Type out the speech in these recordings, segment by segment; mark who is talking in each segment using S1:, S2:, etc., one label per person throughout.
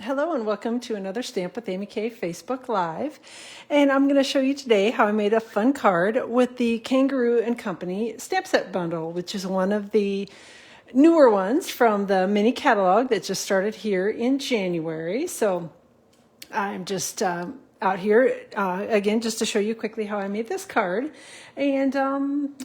S1: Hello and welcome to another Stamp with Amy Kay Facebook Live. And I'm going to show you today how I made a fun card with the Kangaroo and Company stamp set bundle, which is one of the newer ones from the mini catalog that just started here in January. So I'm just out here again just to show you quickly how I made this card. And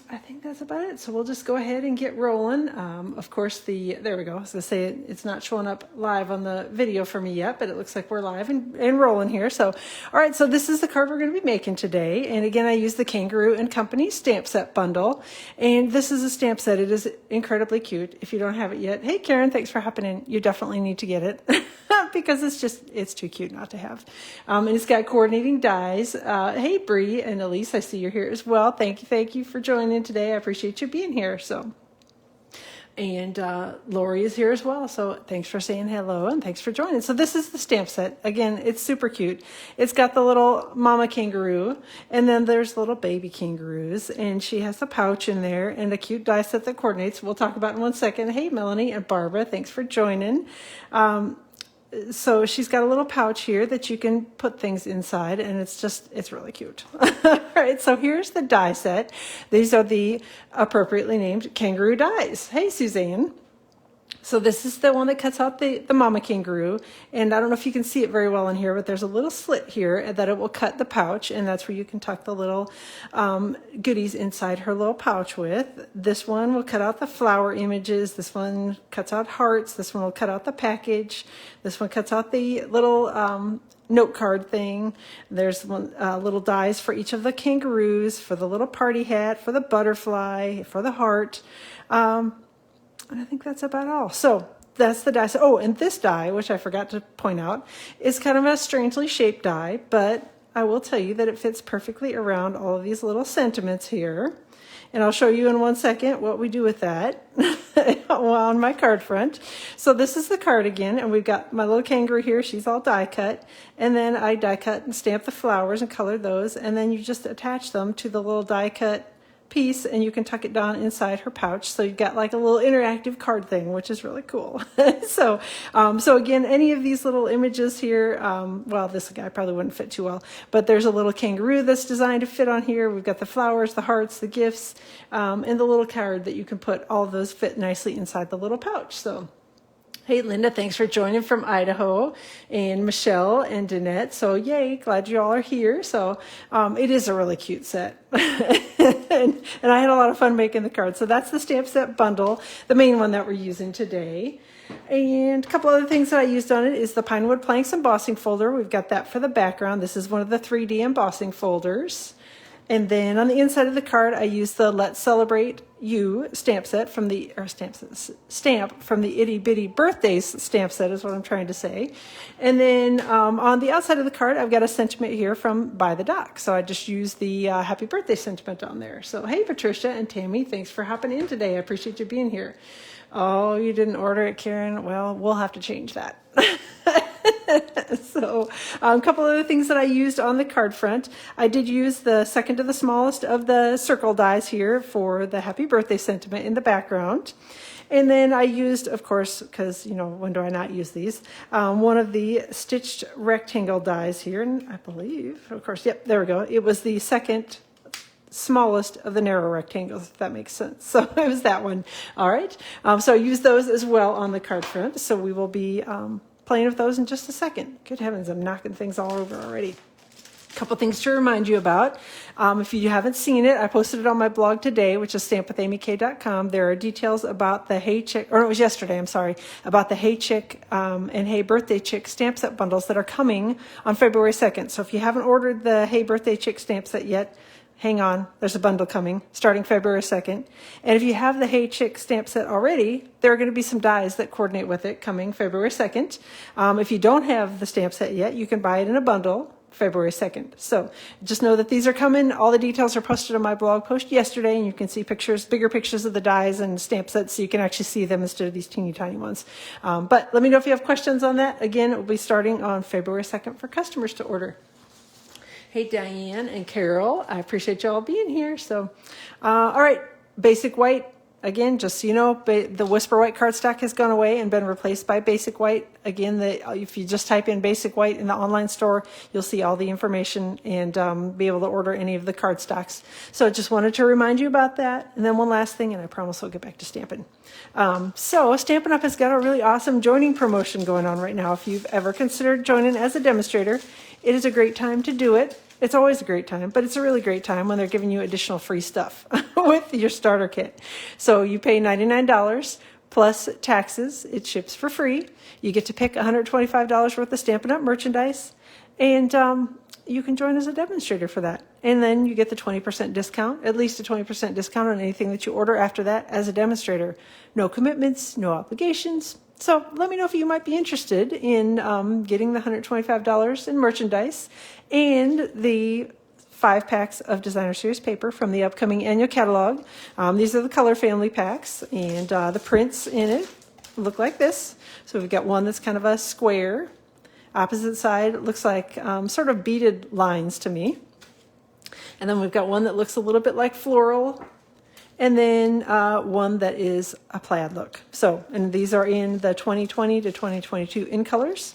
S1: I think that's about it. So we'll just go ahead and get rolling. Of course, there we go. As I say, it's not showing up live on the video for me yet, but it looks like we're live and rolling here. So, all right, so this is the card we're going to be making today. And again, I use the Kangaroo and Company stamp set bundle. And this is a stamp set. It is incredibly cute. If you don't have it yet, hey, Karen, thanks for hopping in. You definitely need to get it. Because it's too cute not to have. And it's got coordinating dies. Hey, Bree and Elise, I see you're here as well. Thank you for joining today. I appreciate you being here. So, and Lori is here as well. So thanks for saying hello and thanks for joining. So this is the stamp set. Again, it's super cute. It's got the little mama kangaroo and then there's little baby kangaroos and she has a pouch in there and a cute die set that coordinates. We'll talk about in 1 second. Hey, Melanie and Barbara, thanks for joining. So she's got a little pouch here that you can put things inside and it's really cute. All right, so here's the die set. These are the appropriately named kangaroo dies. Hey, Suzanne. So this is the one that cuts out the mama kangaroo. And I don't know if you can see it very well in here, but there's a little slit here that it will cut the pouch. And that's where you can tuck the little goodies inside her little pouch with. This one will cut out the flower images. This one cuts out hearts. This one will cut out the package. This one cuts out the little note card thing. There's one, little dies for each of the kangaroos, for the little party hat, for the butterfly, for the heart. And I think that's about all. So that's the die. Oh, and this die, which I forgot to point out, is kind of a strangely shaped die, but I will tell you that it fits perfectly around all of these little sentiments here. And I'll show you in 1 second what we do with that on my card front. So this is the card again, and we've got my little kangaroo here. She's all die cut. And then I die cut and stamp the flowers and color those. And then you just attach them to the little die cut piece and you can tuck it down inside her pouch. So you've got like a little interactive card thing, which is really cool. So again, any of these little images here, well, this guy probably wouldn't fit too well, but there's a little kangaroo that's designed to fit on here. We've got the flowers, the hearts, the gifts, and the little card that you can put. All of those fit nicely inside the little pouch. So hey, Linda, thanks for joining from Idaho, and Michelle and Danette. So yay, glad you all are here. So it is a really cute set. and I had a lot of fun making the cards. So that's the stamp set bundle, the main one that we're using today. And a couple other things that I used on it is the Pinewood Planks embossing folder. We've got that for the background. This is one of the 3D embossing folders. And then on the inside of the card, I used the Let's Celebrate You stamp set from the, stamp from the Itty Bitty Birthdays stamp set is what I'm trying to say. And then on the outside of the card, I've got a sentiment here from By the Dock. So I just used the happy birthday sentiment on there. So hey, Patricia and Tammy, thanks for hopping in today. I appreciate you being here. Oh, you didn't order it, Karen? Well, we'll have to change that. So a couple other things that I used on the card front. I did use the second to the smallest of the circle dies here for the happy birthday sentiment in the background. And then I used, of course, because, you know, when do I not use these? One of the stitched rectangle dies here. And I believe, of course, yep, there we go. It was the second smallest of the narrow rectangles, if that makes sense. So it was that one. All right. So I used those as well on the card front. So we will be playing with those in just a second. Good heavens, I'm knocking things all over already. A couple things to remind you about. If you haven't seen it, I posted it on my blog today, which is stampwithamyk.com. There are details about the Hey Chick, or it was yesterday, I'm sorry, about the Hey Chick and Hey Birthday Chick stamp set bundles that are coming on February 2nd. So if you haven't ordered the Hey Birthday Chick stamp set yet, hang on, there's a bundle coming starting February 2nd. And if you have the Hey Chick stamp set already, there are going to be some dies that coordinate with it coming February 2nd. If you don't have the stamp set yet, you can buy it in a bundle February 2nd. So just know that these are coming. All the details are posted on my blog post yesterday, and you can see pictures, bigger pictures of the dies and stamp sets, so you can actually see them instead of these teeny tiny ones. But let me know if you have questions on that. Again, it will be starting on February 2nd for customers to order. Hey, Diane and Carol, I appreciate y'all being here. So, all right, basic white again, just so you know, the Whisper White cardstock has gone away and been replaced by Basic White. Again, if you just type in Basic White in the online store, you'll see all the information and be able to order any of the cardstocks. So just wanted to remind you about that. And then one last thing, and I promise I'll get back to Stampin'. So Stampin' Up! Has got a really awesome joining promotion going on right now. If you've ever considered joining as a demonstrator, it is a great time to do it. It's always a great time, but it's a really great time when they're giving you additional free stuff with your starter kit. So you pay $99 plus taxes. It ships for free. You get to pick $125 worth of Stampin' Up! Merchandise, and you can join as a demonstrator for that. And then you get the 20% discount, at least a 20% discount on anything that you order after that as a demonstrator. No commitments, no obligations. So let me know if you might be interested in getting the $125 in merchandise and the 5 packs of Designer Series paper from the upcoming annual catalog. These are the color family packs, and the prints in it look like this. So we've got one that's kind of a square. Opposite side, it looks like sort of beaded lines to me. And then we've got one that looks a little bit like floral. And then one that is a plaid look. So, and these are in the 2020 to 2022 in colors.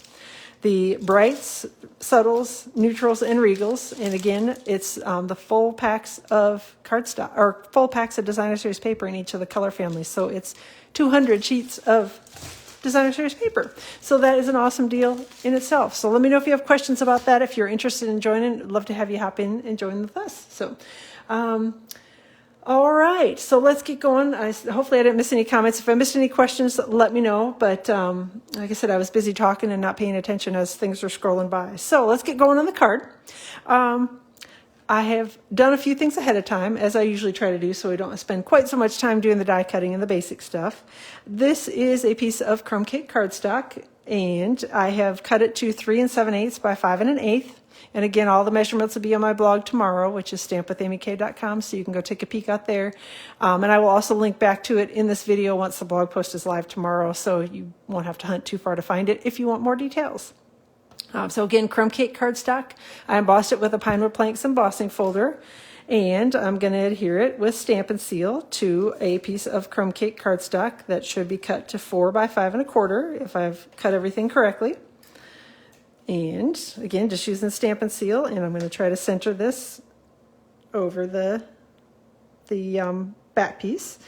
S1: The brights, subtles, neutrals, and regals. And again, it's the full packs of cardstock, or full packs of Designer Series paper in each of the color families. So it's 200 sheets of Designer Series paper. So that is an awesome deal in itself. So let me know if you have questions about that. If you're interested in joining, I'd love to have you hop in and join with us. So, all right, so let's get going. Hopefully I didn't miss any comments. If I missed any questions, let me know. But like I said, I was busy talking and not paying attention as things were scrolling by. So let's get going on the card. I have done a few things ahead of time, as I usually try to do, so I don't spend quite so much time doing the die cutting and the basic stuff. This is a piece of crumb cake cardstock, and I have cut it to 3 7/8 by 5 1/8. And again, all the measurements will be on my blog tomorrow, which is stampwithamyk.com, so you can go take a peek out there. And I will also link back to it in this video once the blog post is live tomorrow, so you won't have to hunt too far to find it if you want more details. So again, crumb cake cardstock. I embossed it with a Pinewood Planks embossing folder, and I'm going to adhere it with Stampin' Seal to a piece of crumb cake cardstock that should be cut to 4 by 5 1/4 if I've cut everything correctly. And again, just using Stampin' Seal, and I'm going to try to center this over the back piece.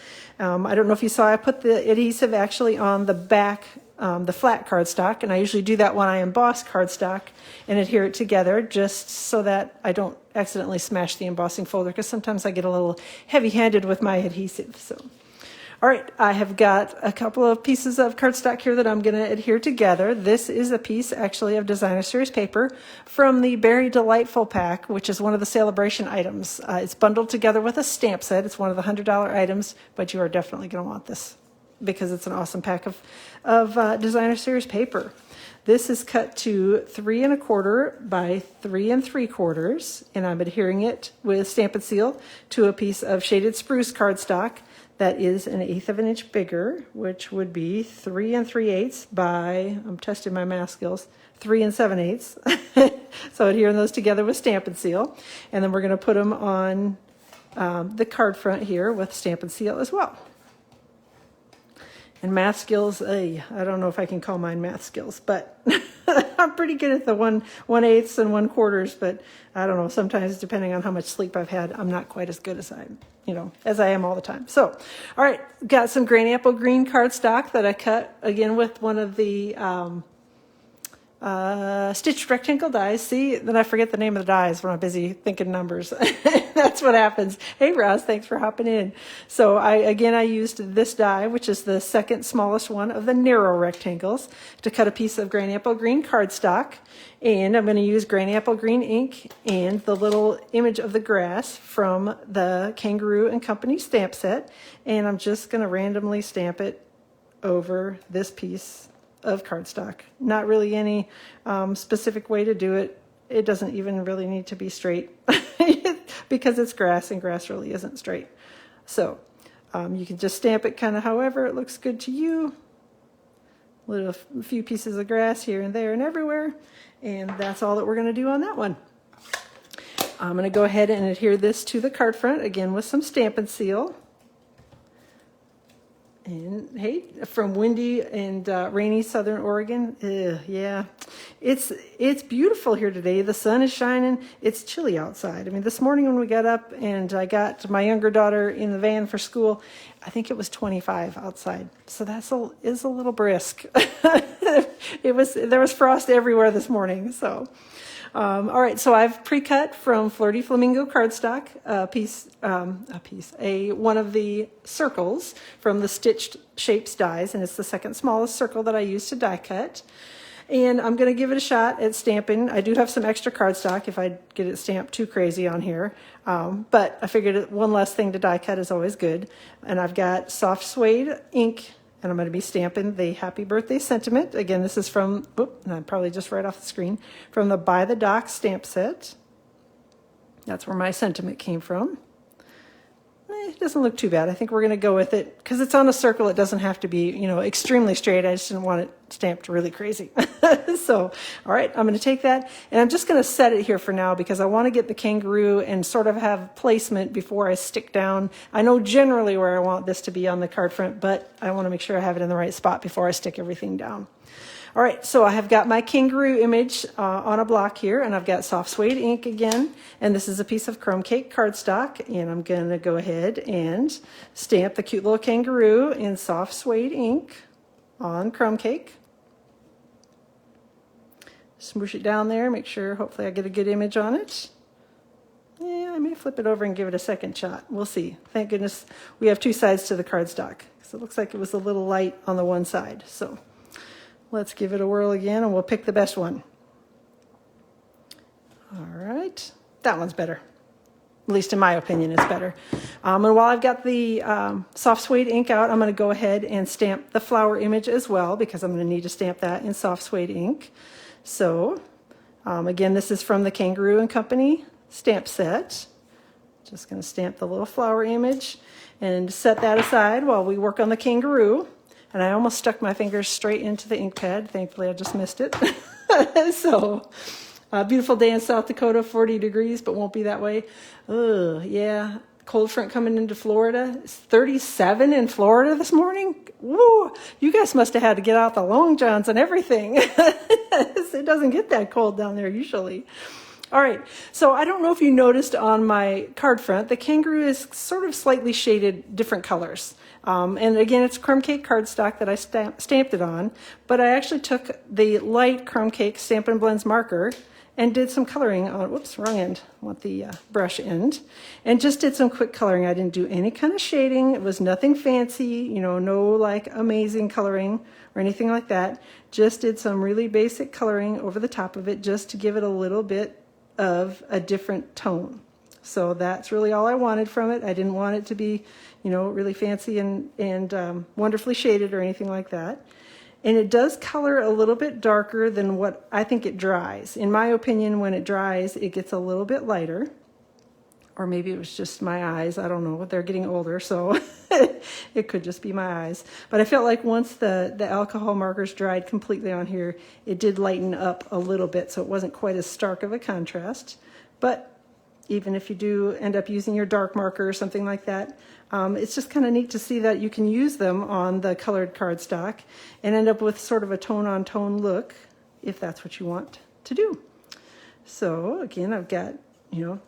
S1: I don't know if you saw, I put the adhesive actually on the back, the flat cardstock, and I usually do that when I emboss cardstock and adhere it together just so that I don't accidentally smash the embossing folder, because sometimes I get a little heavy-handed with my adhesive. So. All right, I have got a couple of pieces of cardstock here that I'm going to adhere together. This is a piece actually of Designer Series paper from the Berry Delightful pack, which is one of the celebration items. It's bundled together with a stamp set. It's one of the $100 items, but you are definitely going to want this because it's an awesome pack of Designer Series paper. This is cut to 3 1/4 by 3 3/4, and I'm adhering it with Stampin' Seal to a piece of shaded spruce cardstock that is 1/8 of an inch bigger, which would be 3 3/8 by, I'm testing my math skills, 3 7/8. So adhering those together with Stampin' Seal. And then we're going to put them on the card front here with Stampin' Seal as well. And math skills, I don't know if I can call mine math skills, but I'm pretty good at the 1/8 and 1/4, but I don't know, sometimes depending on how much sleep I've had, I'm not quite as good as I am all the time. So, all right, got some Green Apple Green cardstock that I cut again with one of the stitched rectangle dies. See, then I forget the name of the dies when I'm busy thinking numbers. That's what happens. Hey, Roz, thanks for hopping in. So I used this die, which is the second smallest one of the narrow rectangles, to cut a piece of Green Apple Green cardstock. And I'm going to use Green Apple Green ink and the little image of the grass from the Kangaroo and Company stamp set. And I'm just going to randomly stamp it over this piece of cardstock. Not really any specific way to do it. It doesn't even really need to be straight because it's grass, and grass really isn't straight. So you can just stamp it kind of however it looks good to you. A few pieces of grass here and there and everywhere. And that's all that we're going to do on that one. I'm going to go ahead and adhere this to the card front again with some Stampin' Seal. And hey, from windy and rainy Southern Oregon, yeah, it's beautiful here today. The sun is shining. It's chilly outside. I mean, this morning when we got up and I got my younger daughter in the van for school, I think it was 25 outside. So is a little brisk. There was frost everywhere this morning. So. All right, so I've pre-cut from Flirty Flamingo cardstock one of the circles from the Stitched Shapes dies, and it's the second smallest circle that I use to die cut. And I'm going to give it a shot at stamping. I do have some extra cardstock if I get it stamped too crazy on here, but I figured one less thing to die cut is always good. And I've got soft suede ink. And I'm going to be stamping the Happy Birthday sentiment. Again, this is from, and I'm probably just right off the screen, from the By the Dock stamp set. That's where my sentiment came from. It doesn't look too bad. I think we're going to go with it. Because it's on a circle, it doesn't have to be, extremely straight. I just didn't want it stamped really crazy. So, all right, I'm going to take that. And I'm just going to set it here for now because I want to get the kangaroo and sort of have placement before I stick down. I know generally where I want this to be on the card front, but I want to make sure I have it in the right spot before I stick everything down. All right, so I have got my kangaroo image on a block here, and I've got soft suede ink again, and this is a piece of crumb cake cardstock, and I'm going to go ahead and stamp the cute little kangaroo in soft suede ink on crumb cake. Smoosh it down there, make sure, hopefully I get a good image on it. Yeah, I may flip it over and give it a second shot. We'll see. Thank goodness we have two sides to the cardstock, because it looks like it was a little light on the one side, so. Let's give it a whirl again, and we'll pick the best one. All right, that one's better. At least in my opinion, it's better. And while I've got the soft suede ink out, I'm going to go ahead and stamp the flower image as well, because I'm going to need to stamp that in soft suede ink. So, again, this is from the Kangaroo and Company stamp set. Just going to stamp the little flower image and set that aside while we work on the kangaroo. And I almost stuck my fingers straight into the ink pad. Thankfully, I just missed it. So, beautiful day in South Dakota, 40 degrees, but won't be that way. Yeah, cold front coming into Florida. It's 37 in Florida this morning. Woo! You guys must have had to get out the long johns and everything. It doesn't get that cold down there usually. All right, so I don't know if you noticed on my card front, the kangaroo is sort of slightly shaded different colors. And again, it's crumb cake cardstock that I stamped it on, but I actually took the light crumb cake Stampin' Blends marker and did some coloring on, whoops, wrong end, I want the brush end, and just did some quick coloring. I didn't do any kind of shading. It was nothing fancy, no like amazing coloring or anything like that. Just did some really basic coloring over the top of it just to give it a little bit of a different tone. So that's really all I wanted from it. I didn't want it to be, really fancy and wonderfully shaded or anything like that. And it does color a little bit darker than what I think it dries. In my opinion, when it dries, it gets a little bit lighter. Or maybe it was just my eyes. I don't know. They're getting older, so it could just be my eyes. But I felt like once the alcohol markers dried completely on here, it did lighten up a little bit, so it wasn't quite as stark of a contrast. But even if you do end up using your dark marker or something like that, it's just kind of neat to see that you can use them on the colored cardstock and end up with sort of a tone-on-tone look, if that's what you want to do. So again, I've got,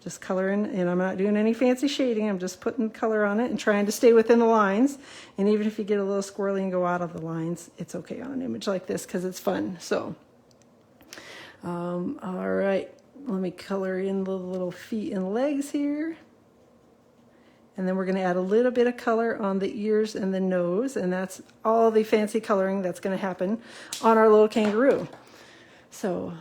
S1: just coloring, and I'm not doing any fancy shading. I'm just putting color on it and trying to stay within the lines. And even if you get a little squirrely and go out of the lines, it's okay on an image like this because it's fun. So, all right. Let me color in the little feet and legs here. And then we're going to add a little bit of color on the ears and the nose. And that's all the fancy coloring that's going to happen on our little kangaroo. So,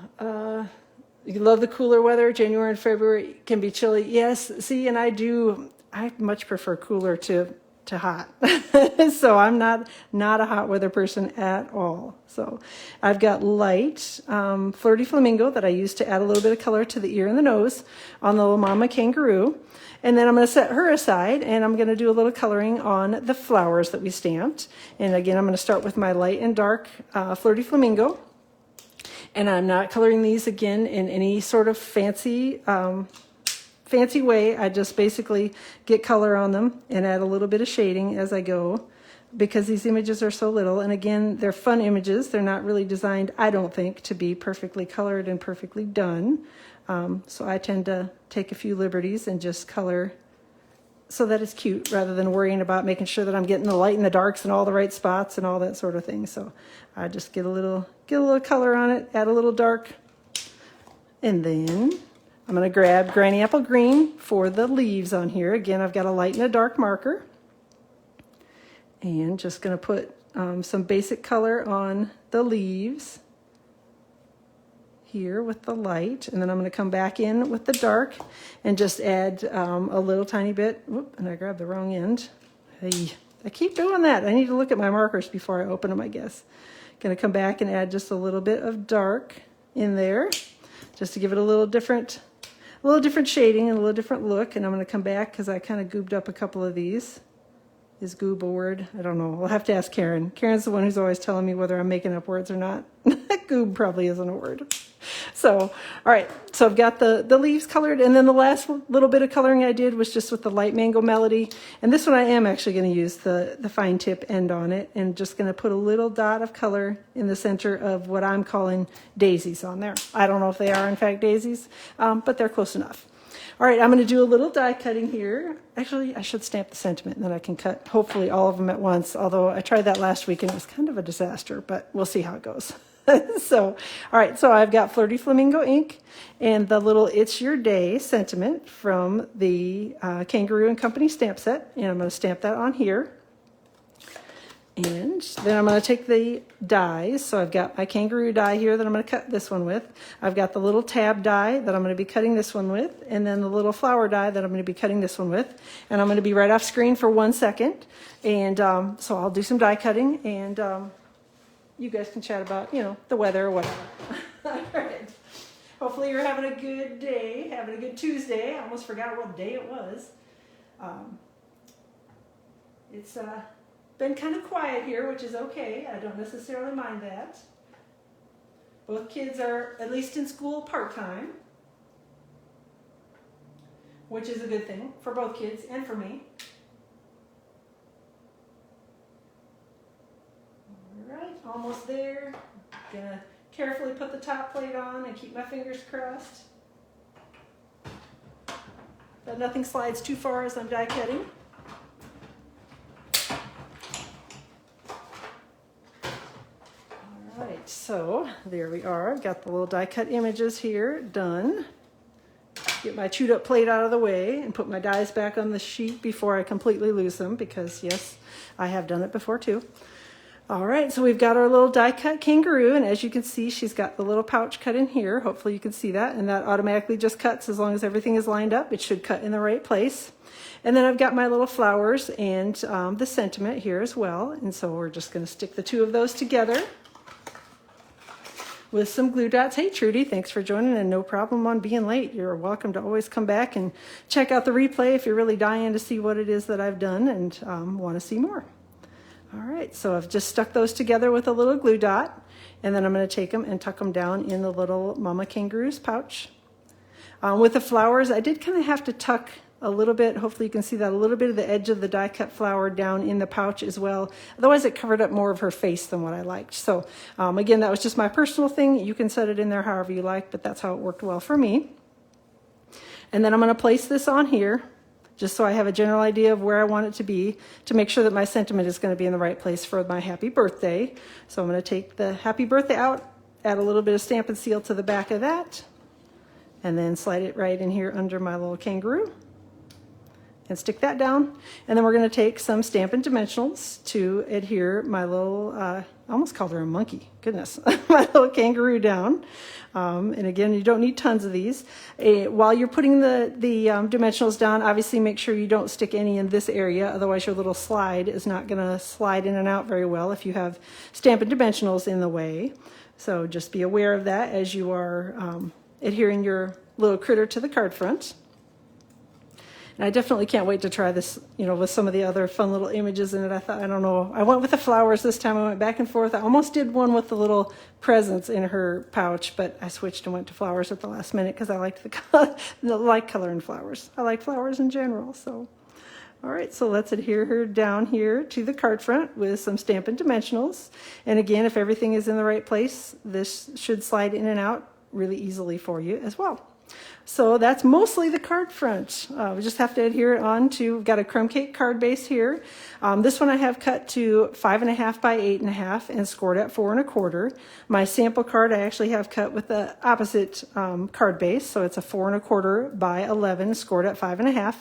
S1: you love the cooler weather. January and February can be chilly. Yes, see, and I much prefer cooler to hot. So I'm not a hot weather person at all. So I've got light Flirty Flamingo that I use to add a little bit of color to the ear and the nose on the little mama kangaroo. And then I'm going to set her aside, and I'm going to do a little coloring on the flowers that we stamped. And again, I'm going to start with my light and dark Flirty Flamingo. And I'm not coloring these again in any sort of fancy way. I just basically get color on them and add a little bit of shading as I go. because these images are so little. And again, they're fun images. They're not really designed, I don't think, to be perfectly colored and perfectly done. So I tend to take a few liberties and just color so that it's cute rather than worrying about making sure that I'm getting the light and the darks and all the right spots and all that sort of thing. So I just get a little color on it, add a little dark, and then I'm going to grab Granny Apple Green for the leaves on here. Again, I've got a light and a dark marker, and just going to put some basic color on the leaves here with the light, and then I'm going to come back in with the dark and just add a little tiny bit. Whoop, and I grabbed the wrong end. Hey, I keep doing that. I need to look at my markers before I open them, I guess. Going to come back and add just a little bit of dark in there, just to give it a little different shading and a little different look. And I'm going to come back because I kind of goobed up a couple of these. Is goob a word? I don't know. I'll have to ask Karen. Karen's the one who's always telling me whether I'm making up words or not. Goob probably isn't a word. So, all right. So I've got the leaves colored, and then the last little bit of coloring I did was just with the light mango melody. And this one I am actually going to use the fine tip end on it, and just going to put a little dot of color in the center of what I'm calling daisies on there. I don't know if they are in fact daisies, but they're close enough. All right, I'm going to do a little die cutting here. Actually, I should stamp the sentiment, and then I can cut hopefully all of them at once, although I tried that last week and it was kind of a disaster, but we'll see how it goes. So, all right, so I've got Flirty Flamingo ink and the little It's Your Day sentiment from the Kangaroo and Company stamp set, and I'm going to stamp that on here. And then I'm going to take the dies. So I've got my kangaroo die here that I'm going to cut this one with. I've got the little tab die that I'm going to be cutting this one with, and then the little flower die that I'm going to be cutting this one with. And I'm going to be right off screen for 1 second. And so I'll do some die cutting, and you guys can chat about, the weather or whatever. All right. Hopefully you're having a good day, having a good Tuesday. I almost forgot what day it was. It's been kind of quiet here, which is okay. I don't necessarily mind that. Both kids are at least in school part-time, which is a good thing for both kids and for me. All right, almost there. Gonna carefully put the top plate on and keep my fingers crossed that nothing slides too far as I'm die cutting. Alright, so there we are. I've got the little die cut images here done. Get my chewed up plate out of the way and put my dies back on the sheet before I completely lose them, because yes, I have done it before too. Alright, so we've got our little die cut kangaroo, and as you can see, she's got the little pouch cut in here. Hopefully you can see that, and that automatically just cuts as long as everything is lined up. It should cut in the right place. And then I've got my little flowers and the sentiment here as well, and so we're just going to stick the two of those together with some glue dots. Hey Trudy, thanks for joining, and no problem on being late. You're welcome to always come back and check out the replay if you're really dying to see what it is that I've done and want to see more. All right, so I've just stuck those together with a little glue dot, and then I'm going to take them and tuck them down in the little Mama Kangaroo's pouch. With the flowers, I did kind of have to tuck a little bit, hopefully you can see that, a little bit of the edge of the die cut flower down in the pouch as well. Otherwise it covered up more of her face than what I liked. So again, that was just my personal thing. You can set it in there however you like, but that's how it worked well for me. And then I'm going to place this on here just so I have a general idea of where I want it to be, to make sure that my sentiment is going to be in the right place for my happy birthday. So I'm going to take the happy birthday out, add a little bit of Stampin' Seal to the back of that, and then slide it right in here under my little kangaroo and stick that down. And then we're going to take some Stampin' Dimensionals to adhere my little, I almost called her a monkey, goodness, my little kangaroo down. And again, you don't need tons of these. While you're putting the dimensionals down, obviously make sure you don't stick any in this area, otherwise your little slide is not going to slide in and out very well if you have Stampin' Dimensionals in the way. So just be aware of that as you are adhering your little critter to the card front. And I definitely can't wait to try this, with some of the other fun little images in it. I don't know. I went with the flowers this time. I went back and forth. I almost did one with the little presents in her pouch, but I switched and went to flowers at the last minute because I liked the color, like coloring flowers. I like flowers in general. So, All right, so let's adhere her down here to the card front with some Stampin' Dimensionals. And again, if everything is in the right place, this should slide in and out really easily for you as well. So that's mostly the card front. We just have to adhere it on to, we've got a crumb cake card base here. This one I have cut to 5.5 by 8.5 and scored at 4 1/4. My sample card I actually have cut with the opposite card base, so it's a 4 1/4 by 11 scored at 5.5.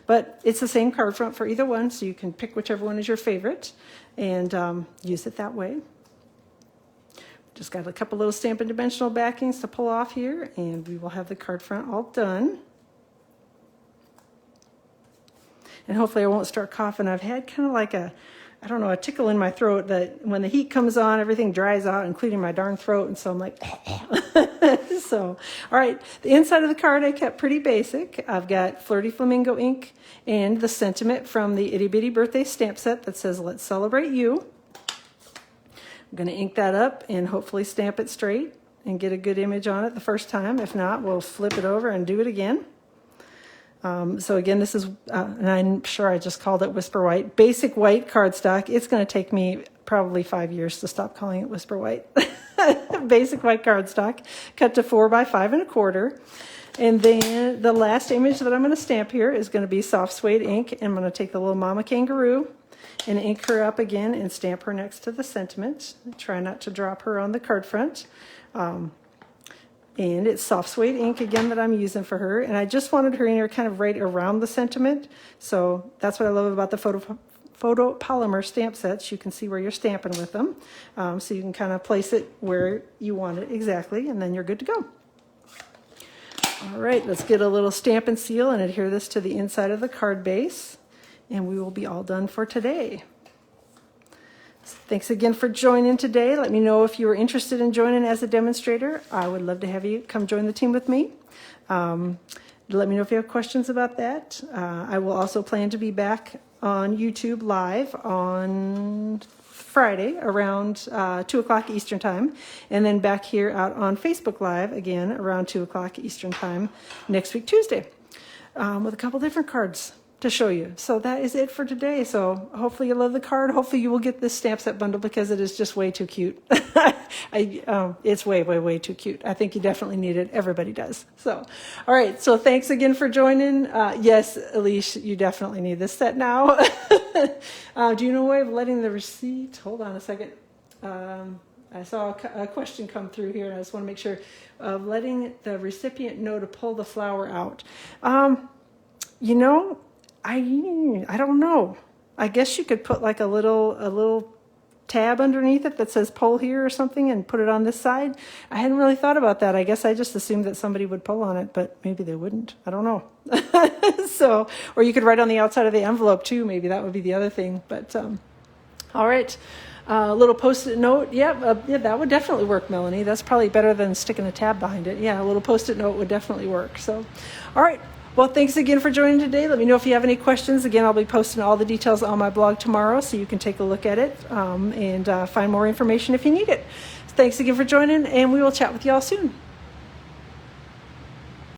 S1: But it's the same card front for either one, so you can pick whichever one is your favorite and use it that way. Just got a couple little Stampin' Dimensional backings to pull off here, and we will have the card front all done. And hopefully I won't start coughing. I've had kind of like a, I don't know, a tickle in my throat that when the heat comes on, everything dries out, including my darn throat, and so I'm like, so, all right. The inside of the card I kept pretty basic. I've got Flirty Flamingo ink and the sentiment from the Itty Bitty Birthday stamp set that says, "Let's celebrate you." I'm going to ink that up and hopefully stamp it straight and get a good image on it the first time. If not, we'll flip it over and do it again. So again, this is, and I'm sure I just called it Whisper White, basic white cardstock. It's going to take me probably 5 years to stop calling it Whisper White. Basic white cardstock, cut to 4 by 5 1/4. And then the last image that I'm going to stamp here is going to be soft suede ink. And I'm going to take the little Mama Kangaroo and ink her up again and stamp her next to the sentiment. Try not to drop her on the card front. And it's soft suede ink again that I'm using for her. And I just wanted her in here kind of right around the sentiment. So that's what I love about the photopolymer stamp sets. You can see where you're stamping with them. So you can kind of place it where you want it exactly, and then you're good to go. All right, let's get a little stamp and seal and adhere this to the inside of the card base. And we will be all done for today. So thanks again for joining today. Let me know if you were interested in joining as a demonstrator. I would love to have you come join the team with me. Let me know if you have questions about that. I will also plan to be back on YouTube live on Friday around 2 o'clock Eastern time, and then back here out on Facebook Live again around 2 o'clock Eastern time next week, Tuesday, with a couple different cards to show you. So that is it for today. So hopefully you love the card. Hopefully you will get this stamp set bundle because it is just way too cute. It's way too cute. I think you definitely need it. Everybody does. So, all right. So thanks again for joining. Yes, Elise, you definitely need this set now. Do you know a way of letting the receipt? Hold on a second. I saw a question come through here, and I just want to make sure of letting the recipient know to pull the flower out. You know, I don't know. I guess you could put like a little tab underneath it that says pull here or something and put it on this side. I hadn't really thought about that. I guess I just assumed that somebody would pull on it, but maybe they wouldn't. I don't know. So, or you could write on the outside of the envelope too. Maybe that would be the other thing. But all right. A little post-it note. Yeah, that would definitely work, Melanie. That's probably better than sticking a tab behind it. Yeah, a little post-it note would definitely work. So, all right. Well, thanks again for joining today. Let me know if you have any questions. Again, I'll be posting all the details on my blog tomorrow, so you can take a look at it and find more information if you need it. Thanks again for joining, and we will chat with you all soon.